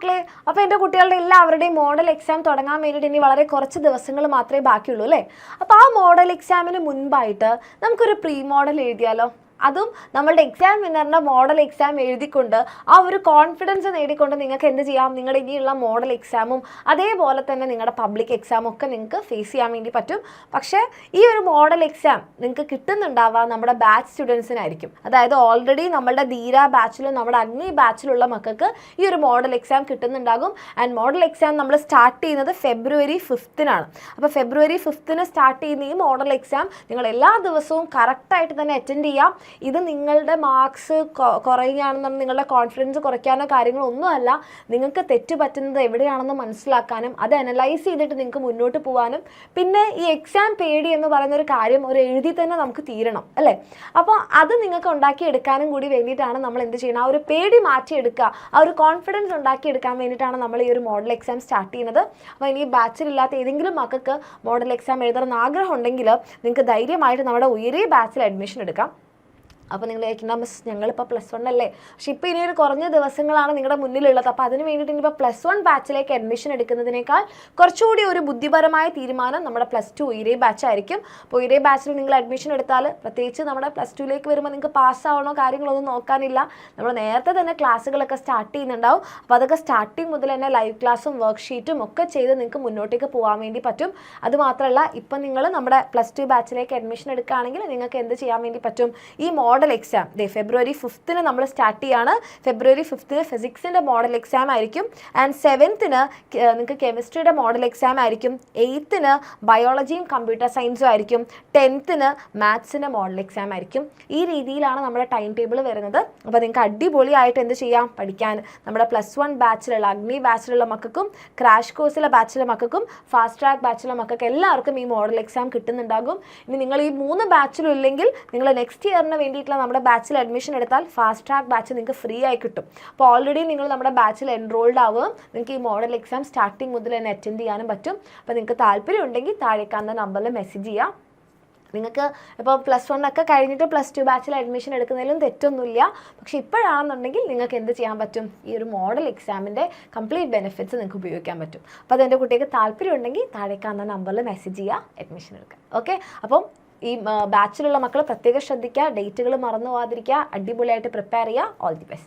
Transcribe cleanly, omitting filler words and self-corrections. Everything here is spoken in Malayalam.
മക്കളെ, അപ്പോൾ എൻ്റെ കുട്ടികളുടെ എല്ലാവരുടെയും മോഡൽ എക്സാം തുടങ്ങാൻ വേണ്ടിയിട്ട് ഇനി വളരെ കുറച്ച് ദിവസങ്ങൾ മാത്രമേ ബാക്കിയുള്ളൂ അല്ലേ? അപ്പോൾ ആ മോഡൽ എക്സാമിന് മുൻപായിട്ട് നമുക്കൊരു പ്രീ മോഡൽ എഴുതിയാലോ? അതും നമ്മളുടെ എക്സാം വിന്നറിൻ്റെ മോഡൽ എക്സാം എഴുതിക്കൊണ്ട് ആ ഒരു കോൺഫിഡൻസ് നേടിക്കൊണ്ട് നിങ്ങൾക്ക് എന്ത് ചെയ്യാം, നിങ്ങളുടെ ഇനിയുള്ള മോഡൽ എക്സാമും അതേപോലെ തന്നെ നിങ്ങളുടെ പബ്ലിക് എക്സാമും ഒക്കെ നിങ്ങൾക്ക് ഫേസ് ചെയ്യാൻ വേണ്ടി പറ്റും. പക്ഷേ ഈ ഒരു മോഡൽ എക്സാം നിങ്ങൾക്ക് കിട്ടുന്നുണ്ടാവുക നമ്മുടെ ബാച്ച് സ്റ്റുഡൻസിനായിരിക്കും. അതായത് ഓൾറെഡി നമ്മളുടെ ധീര ബാച്ചിലും നമ്മുടെ അഗ്നി ബാച്ചിലുള്ള മക്കൾക്ക് ഈ ഒരു മോഡൽ എക്സാം കിട്ടുന്നുണ്ടാകും. ആൻഡ് മോഡൽ എക്സാം നമ്മൾ സ്റ്റാർട്ട് ചെയ്യുന്നത് ഫെബ്രുവരി 5-നാണ്. അപ്പോൾ ഫെബ്രുവരി 5-ന് സ്റ്റാർട്ട് ചെയ്യുന്ന ഈ മോഡൽ എക്സാം നിങ്ങൾ എല്ലാ ദിവസവും കറക്റ്റായിട്ട് തന്നെ അറ്റൻഡ് ചെയ്യാം. ഇത് നിങ്ങളുടെ മാർക്സ് കുറയുകയാണെന്നുണ്ടെങ്കിൽ നിങ്ങളുടെ കോൺഫിഡൻസ് കുറയ്ക്കാനോ കാര്യങ്ങളോ ഒന്നുമല്ല. നിങ്ങൾക്ക് തെറ്റ് പറ്റുന്നത് എവിടെയാണെന്ന് മനസ്സിലാക്കാനും അത് അനലൈസ് ചെയ്തിട്ട് നിങ്ങൾക്ക് മുന്നോട്ട് പോകാനും, പിന്നെ ഈ എക്സാം പേടി എന്ന് പറയുന്ന ഒരു കാര്യം ഒരു എഴുതി തന്നെ നമുക്ക് തീരണം അല്ലേ? അപ്പോൾ അത് നിങ്ങൾക്ക് ഉണ്ടാക്കിയെടുക്കാനും കൂടി വേണ്ടിയിട്ടാണ് നമ്മൾ എന്ത് ചെയ്യണം, ആ ഒരു പേടി മാറ്റിയെടുക്കുക, ആ ഒരു കോൺഫിഡൻസ് ഉണ്ടാക്കിയെടുക്കാൻ വേണ്ടിയിട്ടാണ് നമ്മൾ ഈ ഒരു മോഡൽ എക്സാം സ്റ്റാർട്ട് ചെയ്യുന്നത്. അപ്പോൾ ഇനി ബാച്ചിലില്ലാത്ത ഏതെങ്കിലും മക്കൾക്ക് മോഡൽ എക്സാം എഴുതണമെന്ന് ആഗ്രഹം ഉണ്ടെങ്കിൽ നിങ്ങൾക്ക് ധൈര്യമായിട്ട് നമ്മുടെ ഉയരെ ബാച്ചിൽ അഡ്മിഷൻ എടുക്കാം. അപ്പോൾ നിങ്ങൾ ചോദിക്കുന്ന മിസ് ഞങ്ങളിപ്പോൾ +1 അല്ലേ, പക്ഷെ ഇപ്പോൾ ഇനി ഒരു കുറഞ്ഞ ദിവസങ്ങളാണ് നിങ്ങളുടെ മുന്നിലുള്ളത്. അപ്പോൾ അതിന് വേണ്ടിയിട്ട് ഇനിയിപ്പോൾ +1 ബാച്ചിലേക്ക് അഡ്മിഷൻ എടുക്കുന്നതിനേക്കാൾ കുറച്ചുകൂടി ഒരു ബുദ്ധിപരമായ തീരുമാനം നമ്മുടെ +2 ഉയരെ ബാച്ചായിരിക്കും. അപ്പോൾ ഉയരെ ബാച്ചിൽ നിങ്ങൾ അഡ്മിഷൻ എടുത്താൽ പ്രത്യേകിച്ച് നമ്മുടെ +2ലേക്ക് വരുമ്പോൾ നിങ്ങൾക്ക് പാസ്സാവണോ കാര്യങ്ങളൊന്നും നോക്കാനില്ല. നമ്മൾ നേരത്തെ തന്നെ ക്ലാസ്സുകളൊക്കെ സ്റ്റാർട്ട് ചെയ്യുന്നുണ്ടാവും. അപ്പോൾ അതൊക്കെ സ്റ്റാർട്ടിങ് മുതൽ തന്നെ ലൈവ് ക്ലാസ്സും വർക്ക്ഷീറ്റും ഒക്കെ ചെയ്ത് നിങ്ങൾക്ക് മുന്നോട്ടേക്ക് പോകാൻ വേണ്ടി പറ്റും. അതുമാത്രമല്ല ഇപ്പം നിങ്ങൾ നമ്മുടെ +2 ബാച്ചിലേക്ക് അഡ്മിഷൻ എടുക്കുകയാണെങ്കിൽ നിങ്ങൾക്ക് എന്ത് ചെയ്യാൻ വേണ്ടി പറ്റും, ഈ മോഡൽ എക്സാം ഫെബ്രുവരി 5-ന് നമ്മൾ സ്റ്റാർട്ട് ചെയ്യാണ്. ഫെബ്രുവരി 5-ന് ഫിസിക്സിൻ്റെ മോഡൽ എക്സാം ആയിരിക്കും. ആൻഡ് 7-ന് നിങ്ങൾക്ക് കെമിസ്ട്രിയുടെ മോഡൽ എക്സാം ആയിരിക്കും. 8-ന് ബയോളജിയും കമ്പ്യൂട്ടർ സയൻസും ആയിരിക്കും. 10ന് മാത്സിൻ്റെ മോഡൽ എക്സാം ആയിരിക്കും. ഈ രീതിയിലാണ് നമ്മുടെ ടൈം ടേബിൾ വരുന്നത്. അപ്പോൾ നിങ്ങൾക്ക് അടിപൊളിയായിട്ട് എന്ത് ചെയ്യാം, പഠിക്കാൻ നമ്മുടെ +1 ബാച്ചിലുള്ള അഗ്നി ബാച്ചിലുള്ള മക്കൾക്കും ക്രാഷ് കോഴ്സിലെ ബാച്ചിലെ മക്കൾക്കും ഫാസ്റ്റ് ട്രാക്ക് ബാച്ചിലെ മക്കൾക്ക് എല്ലാവർക്കും ഈ മോഡൽ എക്സാം കിട്ടുന്നുണ്ടാകും. ഇനി നിങ്ങൾ ഈ 3 ബാച്ചിലും ഇല്ലെങ്കിൽ നിങ്ങൾ നെക്സ്റ്റ് ഇയറിന് വേണ്ടിയിട്ടുള്ള നമ്മുടെ ബാച്ചിൽ അഡ്മിഷൻ എടുത്താൽ ഫാസ്റ്റ് ട്രാക്ക് ബാച്ച് നിങ്ങൾക്ക് ഫ്രീ ആയി കിട്ടും. അപ്പോൾ ഓൾറെഡി നിങ്ങൾ നമ്മുടെ ബാച്ചിൽ എൻറോൾഡ് ആവുകയും നിങ്ങൾക്ക് ഈ മോഡൽ എക്സാം സ്റ്റാർട്ടിങ് മുതൽ തന്നെ അറ്റൻഡ് ചെയ്യാനും പറ്റും. അപ്പോൾ നിങ്ങൾക്ക് താല്പര്യം ഉണ്ടെങ്കിൽ താഴെ കാണുന്ന നമ്പറിൽ മെസ്സേജ് ചെയ്യാം. നിങ്ങൾക്ക് ഇപ്പോൾ +1 ഒക്കെ കഴിഞ്ഞിട്ട് +2 ബാച്ചിൽ അഡ്മിഷൻ എടുക്കുന്നതിലും തെറ്റൊന്നുമില്ല. പക്ഷേ ഇപ്പോഴാണെന്നുണ്ടെങ്കിൽ നിങ്ങൾക്ക് എന്ത് ചെയ്യാൻ പറ്റും, ഈ ഒരു മോഡൽ എക്സാമിൻ്റെ കംപ്ലീറ്റ് ബെനിഫിറ്റ്സ് നിങ്ങൾക്ക് ഉപയോഗിക്കാൻ പറ്റും. അപ്പോൾ അതെൻ്റെ കുട്ടിക്ക് താല്പര്യം ഉണ്ടെങ്കിൽ താഴെ കാണുന്ന നമ്പറിൽ മെസ്സേജ് ചെയ്യുക, അഡ്മിഷൻ എടുക്കുക. ഓക്കെ, അപ്പം ഈ ബാച്ചിലുള്ള മക്കൾ പ്രത്യേകം ശ്രദ്ധിക്കുക, ഡേറ്റുകൾ മറന്നു പോകാതിരിക്കുക, അടിപൊളിയായിട്ട് പ്രിപ്പയർ ചെയ്യുക. All the best.